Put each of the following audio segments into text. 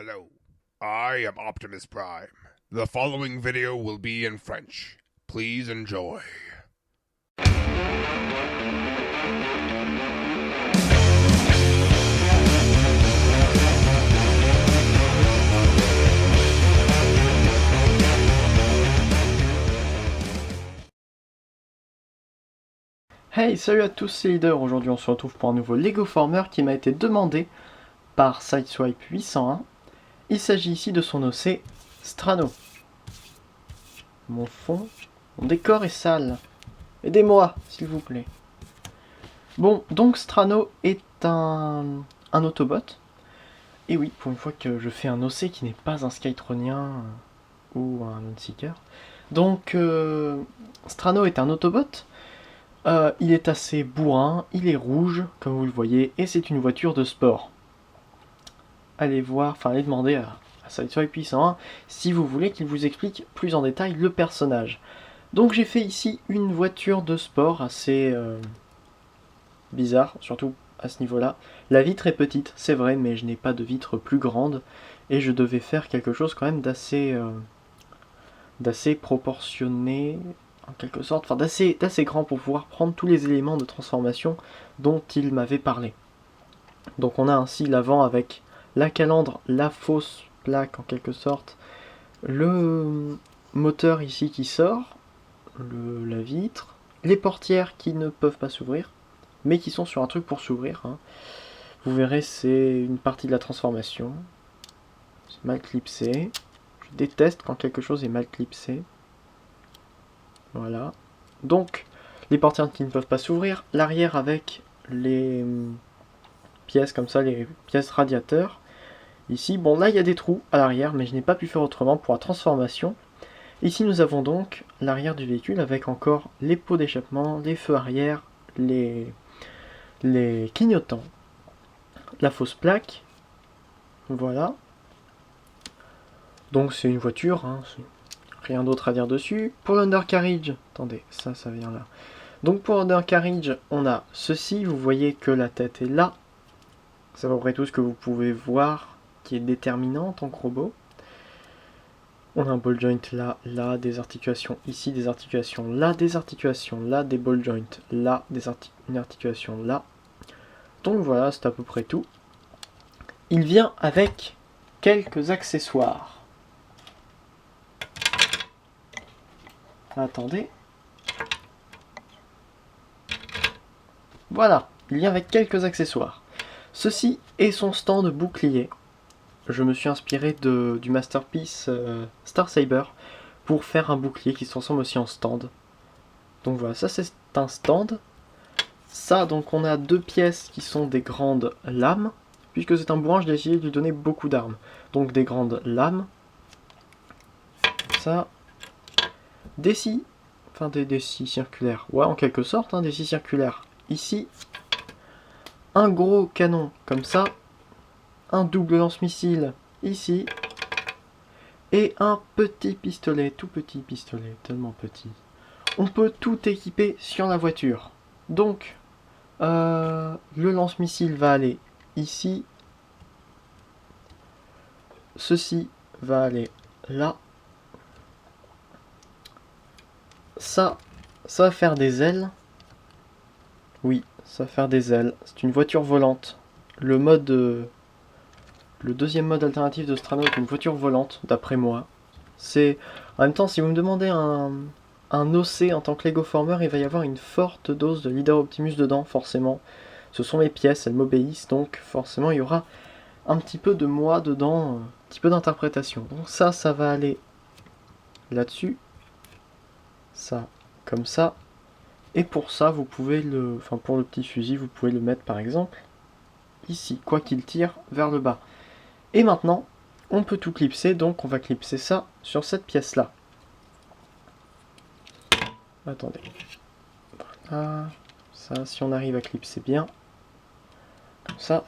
Hello, I am Optimus Prime. The following video will be in French. Please enjoy. Hey, salut à tous, c'est Leader. Aujourd'hui, on se retrouve pour un nouveau Lego Former qui m'a été demandé par Sideswipe 801. Il s'agit ici de son OC Strano. Mon fond, mon décor est sale. Aidez-moi, s'il vous plaît. Bon, donc Strano est un Autobot. Et oui, pour une fois que je fais un OC qui n'est pas un Skytronien ou un Unseeker. Donc, Strano est un Autobot. Il est assez bourrin, il est rouge, comme vous le voyez, et c'est une voiture de sport. Allez demander à Sideswipe 801 si vous voulez qu'il vous explique plus en détail le personnage. Donc j'ai fait ici une voiture de sport assez bizarre, surtout à ce niveau-là. La vitre est petite, c'est vrai, mais je n'ai pas de vitre plus grande, et je devais faire quelque chose quand même d'assez proportionné, en quelque sorte, enfin d'assez grand pour pouvoir prendre tous les éléments de transformation dont il m'avait parlé. Donc on a ainsi l'avant avec la calandre, la fausse plaque en quelque sorte, le moteur ici qui sort, la vitre, les portières qui ne peuvent pas s'ouvrir, mais qui sont sur un truc pour s'ouvrir. Hein. Vous verrez, c'est une partie de la transformation. C'est mal clipsé. Je déteste quand quelque chose est mal clipsé. Voilà. Donc, les portières qui ne peuvent pas s'ouvrir, l'arrière avec les pièces comme ça, les pièces radiateurs. Ici, bon là il y a des trous à l'arrière, mais je n'ai pas pu faire autrement pour la transformation. Ici nous avons donc l'arrière du véhicule avec encore les pots d'échappement, les feux arrière, les clignotants, la fausse plaque. Voilà. Donc c'est une voiture, hein, rien d'autre à dire dessus. Pour l'undercarriage, attendez, ça vient là. Donc pour l'undercarriage, on a ceci, vous voyez que la tête est là. C'est à peu près tout ce que vous pouvez voir qui est déterminant en tant que robot. On a un ball joint là, là, des articulations ici, des articulations là, des articulations là, des ball joints là, une articulation là. Donc voilà, c'est à peu près tout. Il vient avec quelques accessoires. Attendez. Voilà, il vient avec quelques accessoires. Ceci est son stand bouclier. Je me suis inspiré du Masterpiece Star Saber pour faire un bouclier qui se transforme aussi en stand. Donc voilà, ça c'est un stand. Ça, donc on a deux pièces qui sont des grandes lames. Puisque c'est un bourrin, j'ai essayé de lui donner beaucoup d'armes. Donc des grandes lames. Ça. Des scies. Enfin des scies circulaires. Ouais, en quelque sorte, hein, des scies circulaires. Ici. Un gros canon comme ça. Un double lance-missile ici. Et un petit pistolet, tout petit pistolet, tellement petit. On peut tout équiper sur la voiture. Donc, le lance-missile va aller ici. Ceci va aller là. Ça va faire des ailes. Oui, ça va faire des ailes. C'est une voiture volante. Le deuxième mode alternatif de Strano est une voiture volante, d'après moi. C'est, en même temps, si vous me demandez un OC en tant que Lego Former, il va y avoir une forte dose de Leader Optimus dedans, forcément. Ce sont les pièces, elles m'obéissent, donc forcément il y aura un petit peu de moi dedans, un petit peu d'interprétation. Donc ça va aller là-dessus. Ça, comme ça. Et pour ça, vous pouvez pour le petit fusil, vous pouvez le mettre par exemple ici, quoi qu'il tire vers le bas. Et maintenant, on peut tout clipser, donc on va clipser ça sur cette pièce-là. Attendez. Voilà. Ça, si on arrive à clipser bien. Comme ça.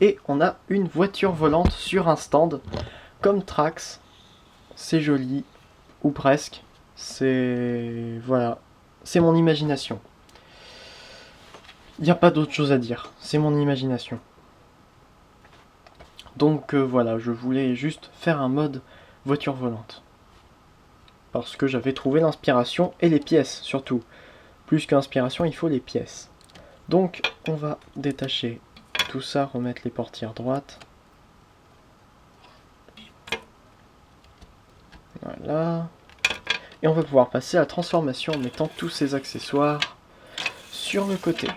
Et on a une voiture volante sur un stand. Comme Trax. C'est joli. Ou presque. C'est... Voilà. C'est mon imagination. Il n'y a pas d'autre chose à dire. C'est mon imagination. Donc voilà, je voulais juste faire un mode voiture volante. Parce que j'avais trouvé l'inspiration et les pièces surtout. Plus qu'inspiration, il faut les pièces. Donc on va détacher tout ça, remettre les portières droites. Voilà. Et on va pouvoir passer à la transformation en mettant tous ces accessoires sur le côté.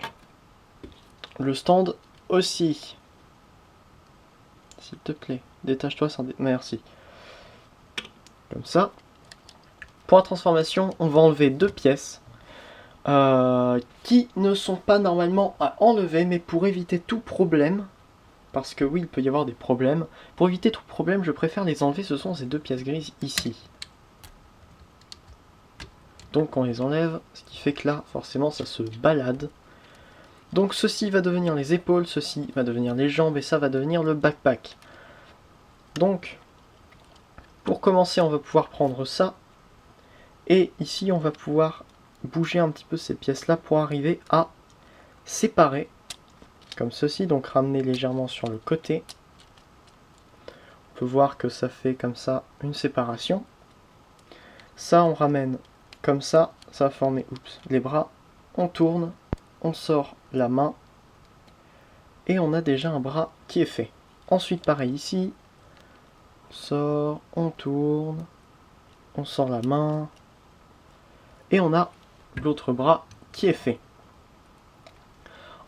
Le stand aussi. S'il te plaît, détache-toi sans... Merci. Comme ça. Pour la transformation, on va enlever 2 pièces qui ne sont pas normalement à enlever, mais pour éviter tout problème, parce que oui, il peut y avoir des problèmes, pour éviter tout problème, je préfère les enlever, ce sont ces 2 pièces grises ici. Donc on les enlève, ce qui fait que là, forcément, ça se balade. Donc ceci va devenir les épaules, ceci va devenir les jambes, et ça va devenir le backpack. Donc, pour commencer, on va pouvoir prendre ça, et ici, on va pouvoir bouger un petit peu ces pièces-là pour arriver à séparer, comme ceci, donc ramener légèrement sur le côté. On peut voir que ça fait comme ça une séparation. Ça, on ramène comme ça va former les bras. On tourne, on sort la main, et on a déjà un bras qui est fait. Ensuite, pareil ici, on sort, on tourne, on sort la main, et on a l'autre bras qui est fait.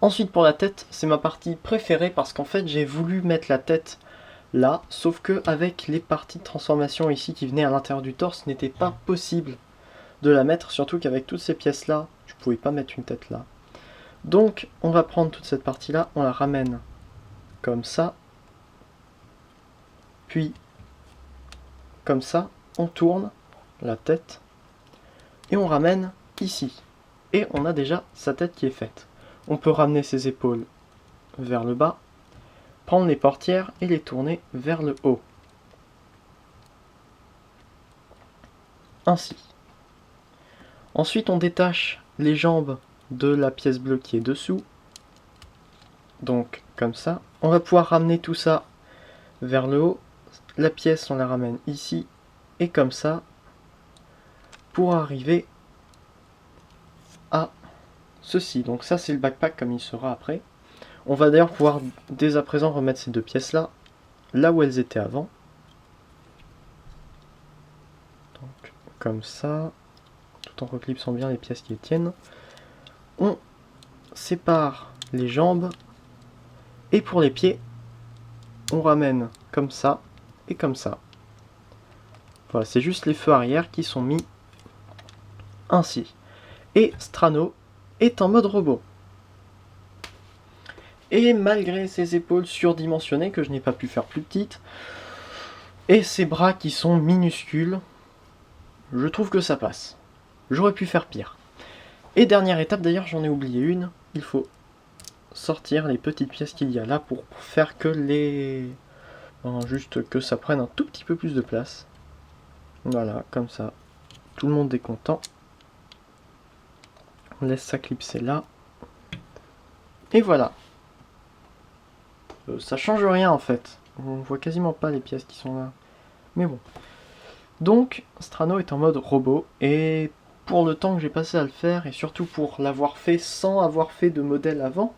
Ensuite pour la tête, c'est ma partie préférée parce qu'en fait j'ai voulu mettre la tête là, sauf que avec les parties de transformation ici qui venaient à l'intérieur du torse, ce n'était pas possible de la mettre, surtout qu'avec toutes ces pièces là, je pouvais pas mettre une tête là. Donc on va prendre toute cette partie là, on la ramène comme ça, puis comme ça, on tourne la tête, et on ramène ici. Et on a déjà sa tête qui est faite. On peut ramener ses épaules vers le bas, prendre les portières et les tourner vers le haut. Ainsi. Ensuite, on détache les jambes de la pièce bleue qui est dessous. Donc, comme ça. On va pouvoir ramener tout ça vers le haut. La pièce, on la ramène ici. Et comme ça, pour arriver à ceci. Donc ça, c'est le backpack comme il sera après. On va d'ailleurs pouvoir dès à présent remettre ces 2 pièces là où elles étaient avant. Donc comme ça, tout en reclipsant bien les pièces qui les tiennent. On sépare les jambes, et pour les pieds, on ramène comme ça et comme ça. Voilà, c'est juste les feux arrière qui sont mis ainsi. Et Strano est en mode robot. Et malgré ses épaules surdimensionnées, que je n'ai pas pu faire plus petites, et ses bras qui sont minuscules, je trouve que ça passe. J'aurais pu faire pire. Et dernière étape, d'ailleurs j'en ai oublié une, il faut sortir les petites pièces qu'il y a là pour faire que les... juste que ça prenne un tout petit peu plus de place. Voilà, comme ça. Tout le monde est content. On laisse ça clipser là. Et voilà. Ça change rien en fait. On voit quasiment pas les pièces qui sont là. Mais bon. Donc, Strano est en mode robot. Et pour le temps que j'ai passé à le faire, et surtout pour l'avoir fait sans avoir fait de modèle avant,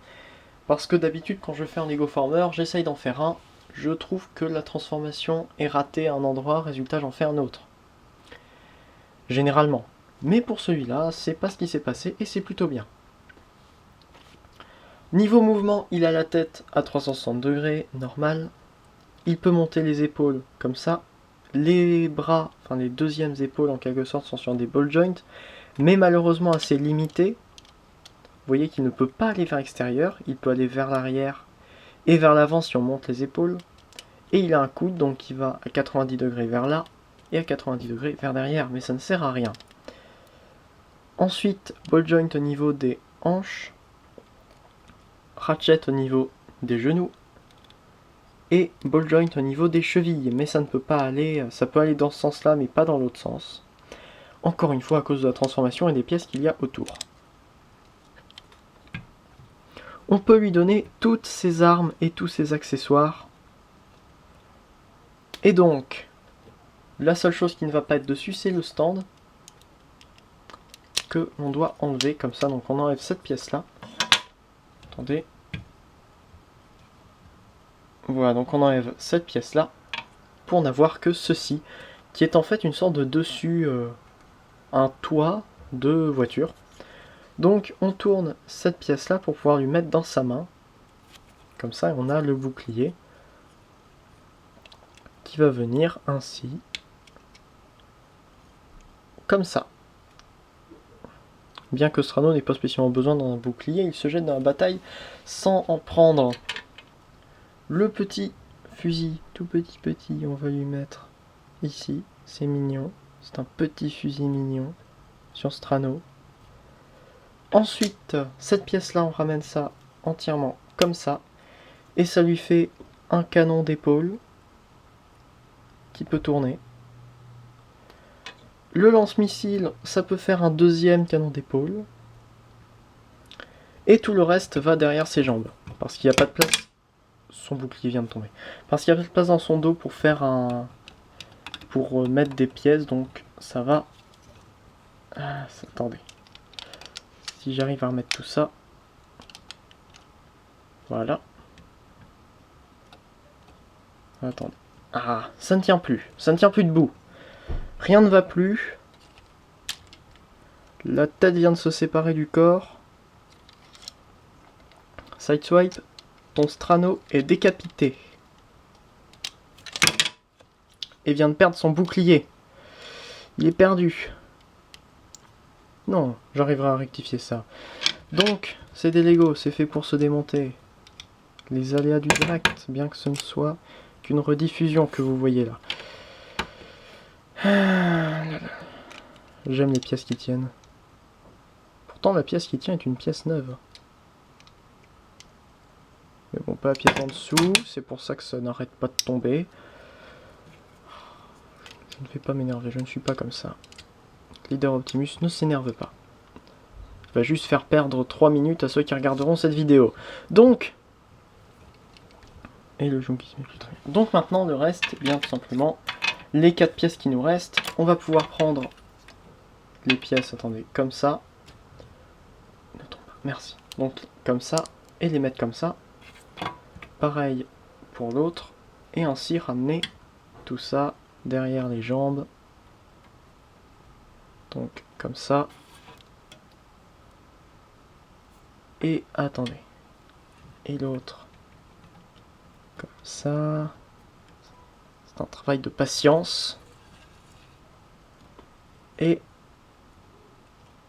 parce que d'habitude quand je fais un Lego Former, j'essaye d'en faire un. Je trouve que la transformation est ratée à un endroit, résultat j'en fais un autre. Généralement. Mais pour celui-là, c'est pas ce qui s'est passé et c'est plutôt bien. Niveau mouvement, il a la tête à 360 degrés, normal. Il peut monter les épaules comme ça. Les bras, enfin les deuxièmes épaules en quelque sorte, sont sur des ball joints, mais malheureusement assez limités. Vous voyez qu'il ne peut pas aller vers l'extérieur, il peut aller vers l'arrière et vers l'avant si on monte les épaules. Et il a un coude donc qui va à 90 degrés vers là et à 90 degrés vers derrière, mais ça ne sert à rien. Ensuite, ball joint au niveau des hanches, ratchet au niveau des genoux et ball joint au niveau des chevilles, mais ça ne peut pas aller, ça peut aller dans ce sens-là, mais pas dans l'autre sens. Encore une fois à cause de la transformation et des pièces qu'il y a autour. On peut lui donner toutes ses armes et tous ses accessoires Et donc, la seule chose qui ne va pas être dessus, c'est le stand que l'on doit enlever comme ça. Donc on enlève cette pièce-là. Attendez. Voilà, donc on enlève cette pièce-là pour n'avoir que ceci, qui est en fait une sorte de dessus, un toit de voiture. Donc on tourne cette pièce-là pour pouvoir lui mettre dans sa main. Comme ça, on a le bouclier qui va venir ainsi. Comme ça. Bien que Strano n'ait pas spécialement besoin d'un bouclier, il se jette dans la bataille sans en prendre. Le petit fusil, tout petit, on va lui mettre ici. C'est mignon. C'est un petit fusil mignon sur Strano. Ensuite, cette pièce-là, on ramène ça entièrement comme ça. Et ça lui fait un canon d'épaule qui peut tourner. Le lance-missile, ça peut faire un deuxième canon d'épaule. Et tout le reste va derrière ses jambes. Parce qu'il n'y a pas de place. Son bouclier vient de tomber. Parce qu'il n'y a pas de place dans son dos pour faire un... pour mettre des pièces. Donc ça va... Ah, attendez. Si j'arrive à remettre tout ça. Voilà. Attendez. Ah, ça ne tient plus. Ça ne tient plus debout. Rien ne va plus. La tête vient de se séparer du corps. Sideswipe, ton Strano est décapité. Et vient de perdre son bouclier. Il est perdu. Non, j'arriverai à rectifier ça. Donc, c'est des Lego, c'est fait pour se démonter. Les aléas du direct, bien que ce ne soit qu'une rediffusion que vous voyez là. J'aime les pièces qui tiennent. Pourtant, la pièce qui tient est une pièce neuve. Mais bon, pas la pièce en dessous, c'est pour ça que ça n'arrête pas de tomber. Je ne vais pas m'énerver, je ne suis pas comme ça. Leader Optimus ne s'énerve pas. Il va juste faire perdre 3 minutes à ceux qui regarderont cette vidéo. Donc... Et le jonc qui se met plus très bien. Donc maintenant, le reste, eh bien tout simplement, les 4 pièces qui nous restent, on va pouvoir prendre les pièces, attendez, comme ça. Ne tombe pas, merci. Donc comme ça, et les mettre comme ça. Pareil pour l'autre. Et ainsi ramener tout ça derrière les jambes. Donc comme ça. Et attendez. Et l'autre. Comme ça. C'est un travail de patience. Et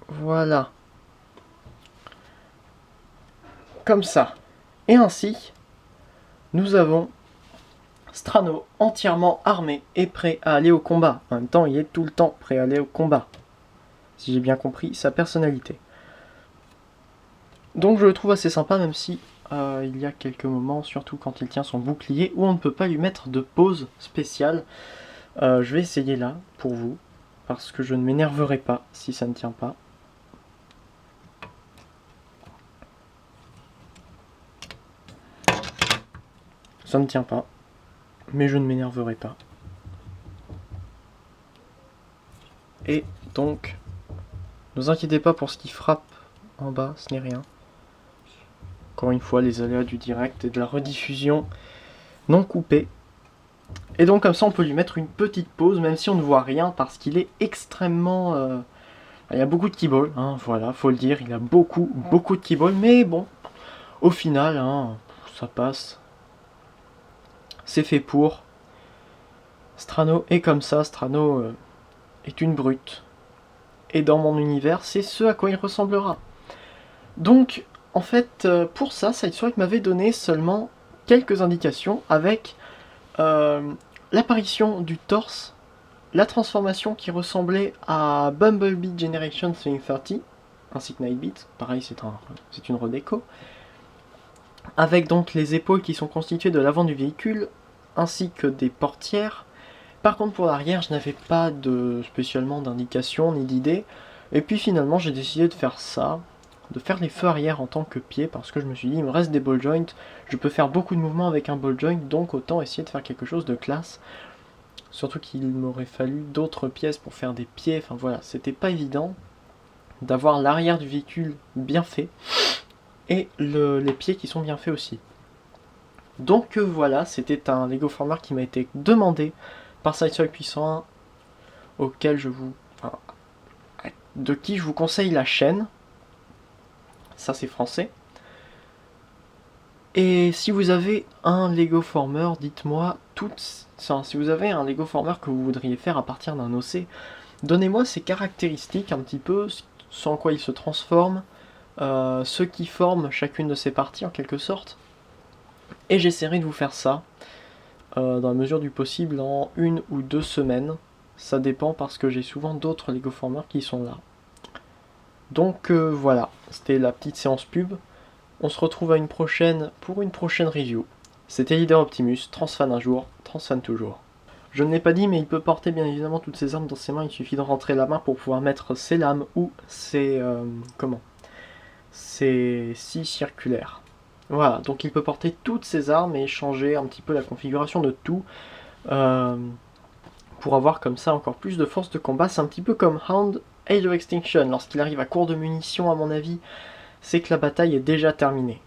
voilà. Comme ça. Et ainsi, nous avons Strano entièrement armé et prêt à aller au combat. En même temps, il est tout le temps prêt à aller au combat. Si j'ai bien compris sa personnalité. Donc je le trouve assez sympa, même si il y a quelques moments, surtout quand il tient son bouclier, où on ne peut pas lui mettre de pause spéciale. Je vais essayer là, pour vous, parce que je ne m'énerverai pas si ça ne tient pas. Ça ne tient pas, mais je ne m'énerverai pas. Et donc, ne vous inquiétez pas pour ce qui frappe en bas, ce n'est rien. Encore une fois, les aléas du direct et de la rediffusion non coupés. Et donc comme ça, on peut lui mettre une petite pause, même si on ne voit rien, parce qu'il est extrêmement... Il y a beaucoup de keyballs, hein, voilà, faut le dire, il a beaucoup de keyballs, mais bon, au final, hein, ça passe. C'est fait pour. Strano est comme ça, Strano est une brute. Et dans mon univers, c'est ce à quoi il ressemblera. Donc, en fait, pour ça, Sideswipe m'avait donné seulement quelques indications avec l'apparition du torse, la transformation qui ressemblait à Bumblebee Generation Swing 30, ainsi que Nightbeat, pareil c'est une redéco, avec donc les épaules qui sont constituées de l'avant du véhicule, ainsi que des portières. Par contre pour l'arrière, je n'avais pas spécialement d'indication ni d'idée, et puis finalement j'ai décidé de faire ça, de faire les feux arrière en tant que pied, parce que je me suis dit il me reste des ball joints, je peux faire beaucoup de mouvements avec un ball joint, donc autant essayer de faire quelque chose de classe. Surtout qu'il m'aurait fallu d'autres pièces pour faire des pieds. Enfin voilà, c'était pas évident d'avoir l'arrière du véhicule bien fait et les pieds qui sont bien faits aussi. Donc voilà, c'était un Lego Former qui m'a été demandé par Sideswipe 801, auquel de qui je vous conseille la chaîne. Ça c'est français. Et si vous avez un Lego Former, dites-moi si vous avez un Lego Former que vous voudriez faire à partir d'un OC, donnez-moi ses caractéristiques un petit peu, ce en quoi il se transforme, ce qui forme chacune de ses parties en quelque sorte. Et j'essaierai de vous faire ça, dans la mesure du possible, en 1 ou 2 semaines. Ça dépend parce que j'ai souvent d'autres Lego Formers qui sont là. Donc voilà, c'était la petite séance pub. On se retrouve pour une prochaine review. C'était Leader Optimus, transfan un jour, transfan toujours. Je ne l'ai pas dit, mais il peut porter bien évidemment toutes ses armes dans ses mains. Il suffit de rentrer la main pour pouvoir mettre ses lames ou ses scies circulaires. Voilà, donc il peut porter toutes ses armes et changer un petit peu la configuration de tout pour avoir comme ça encore plus de force de combat. C'est un petit peu comme Hound Halo Extinction. Lorsqu'il arrive à court de munitions, à mon avis, c'est que la bataille est déjà terminée.